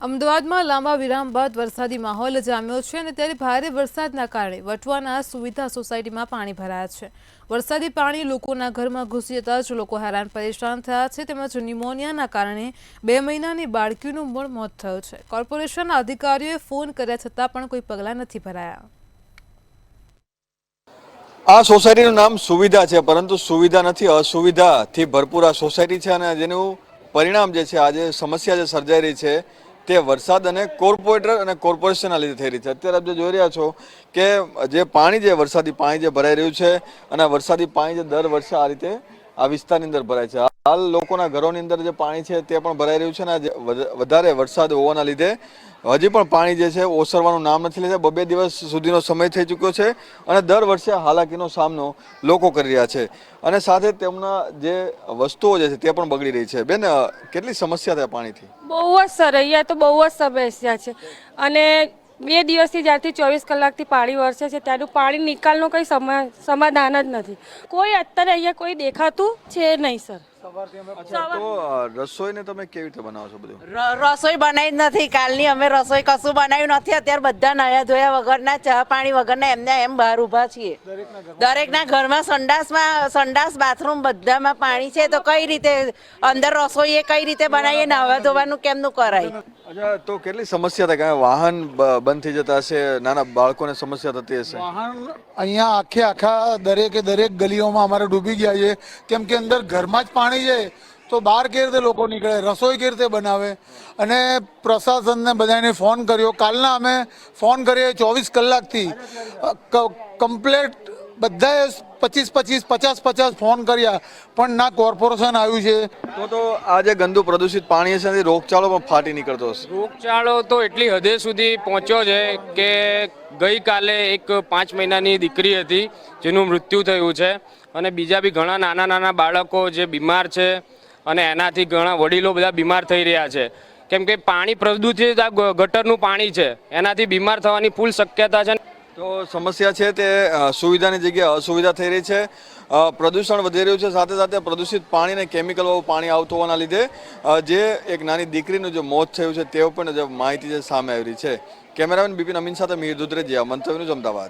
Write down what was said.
અમદાવાદમાં લાંબા વિરામ બાદ વરસાદી માહોલ જામ્યો છે અને ત્યારે ભારે વરસાદના કારણે વટવાના સુવિધા સોસાયટીમાં પાણી ભરાયા છે। વરસાદી પાણી લોકોના ઘરમાં ઘૂસી જતા જ લોકો હેરાન પરેશાન થયા છે તેમજ ન્યુમોનિયાના કારણે 2 મહિનાની બાળકીનું પણ મોત થયું છે। કોર્પોરેશનના અધિકારીઓએ ફોન કર્યા છતાં પણ કોઈ પગલાં નથી ભરાયા। આ સોસાયટીનું નામ સુવિધા છે, પરંતુ સુવિધા નથી, અસુવિધાથી ભરપૂર આ સોસાયટી છે અને જેનું પરિણામ જે છે, આજે સમસ્યા જે સર્જાઈ રહી છે તે વરસાદ અને કોર્પોરેટર અને કોર્પોરેશનના લીધે થઈ રહી છે। અત્યારે આપ જે જોઈ રહ્યા છો કે જે પાણી જે વરસાદી પાણી જે ભરાઈ રહ્યું છે અને વરસાદી પાણી જે દર વર્ષે આ રીતે આ વિસ્તારની અંદર ભરાય છે। હાલ લોકોના ઘરોની અંદર જે પાણી છે તે પણ ભરાઈ રહ્યું છે અને વધારે વરસાદ હોવાના લીધે હજી પણ પાણી જે છે ઓસરવાનું નામ નથી લેતા। 2 દિવસ સુધીનો સમય થઈ ચૂક્યો છે અને દર વર્ષે હાલાકીનો સામનો લોકો કરી રહ્યા છે અને સાથે તેમના જે વસ્તુઓ જે છે તે પણ બગડી રહી છે। બેન, કેટલી સમસ્યા થાય પાણીથી? બહુ જ સર, અહીંયા તો બહુ જ સમસ્યા છે અને 2 દિવસથી જ્યારથી 24 કલાકથી પાણી વરસે છે ત્યારનું પાણી નિકાલનું કંઈ સમાધાન જ નથી। કોઈ અત્યારે અહીંયા કોઈ દેખાતું છે નહીં સર। તો રસોઈને તમે કેવી રીતે બનાવો છો? બધું રસોઈ બનાવી જ નથી, કાલની અમે રસોઈ કશું બનાવ્યું નથી। અત્યારે બધા નયા ધોયા વગરના, ચા પાણી વગરના એમને એમ બહાર ઊભા છીએ। દરેકના ઘરમાં સંડાસ બાથરૂમ બધામાં પાણી છે, તો કઈ રીતે અંદર રસોઈ એ કઈ રીતે બનાવીએ? નાવા ધોવાનું કેમનું કરાય? અચ્છા, તો કેટલી સમસ્યા થાય? વાહન બંધ થઈ જતા હશે, નાના બાળકોને સમસ્યા થતી હશે? વાહન અહીંયા આખા દરેક ગલીઓમાં અમારે ડૂબી ગયા છે, કેમ કે અંદર ઘરમાં જ પાણી છે તો બહાર કેવી રીતે લોકો નીકળે, રસોઈ કેવી રીતે બનાવે? અને પ્રશાસનને બધાને ફોન કર્યો, કાલના અમે ફોન કરીએ 24 કલાકથી કમ્પ્લેટ બધાએ 50 ફોન કર્યા પણ ના કોર્પોરેશન આવ્યું છે। તો આ જે ગંદુ પ્રદૂષિત પાણી છે એનાથી રોગચાળો પણ ફાટી નીકળતો હશે? રોગચાળો તો એટલી હદે સુધી પહોંચ્યો છે કે ગઈકાલે એક 5 મહિનાની દીકરી હતી જેનું મૃત્યુ થયું છે અને બીજા બી ઘણા નાના બાળકો જે બીમાર છે અને એનાથી ઘણા વડીલો બધા બીમાર થઈ રહ્યા છે, કેમ કે પાણી પ્રદૂષિત ગટરનું પાણી છે, એનાથી બીમાર થવાની ફૂલ શક્યતા છે। તો સમસ્યા છે તે સુવિધાની જગ્યાએ અસુવિધા થઈ રહી છે, પ્રદૂષણ વધી રહ્યું છે, સાથે સાથે પ્રદૂષિત પાણી અને કેમિકલ વાળું પાણી આવતું હોવાના લીધે જે એક નાની દીકરીનું જે મોત થયું છે તે પણ જે માહિતી જે સામે આવી રહી છે। કેમેરામેન બિપિન અમીન સાથે મીર દુધરેજિયા, મંતવ્ય ન્યૂઝ, અમદાવાદ।